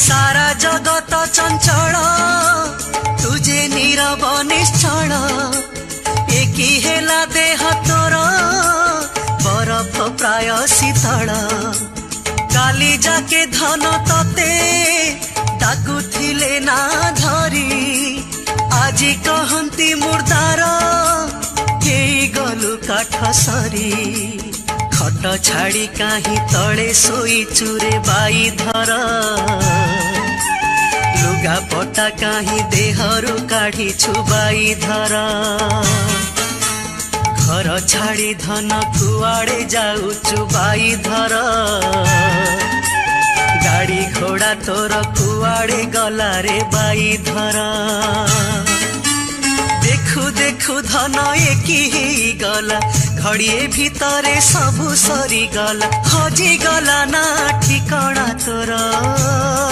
सारा जगत चंचल तुझे नीरव निश्चल एकी हेला देह तोर बरफ प्राय शीतल काली जाके धन तते डाकुथिले ना धरी आजी कहंती मुर्दार केई गलु काठ सरी खट छाड़ी काहीं तले सोई चुरे बाई धर लुगा पटा काहीं देहरु काढ़ी छुबाई धर घर छाड़ी धन कुआड़े जाऊ चुबाई धर गाड़ी घोड़ा तोर कुआड़े गला रे बाई धर देखु देखु धन एकी गला घड़िए भितरे सबु सरी गला हजी गला ना ठिकाना तोर।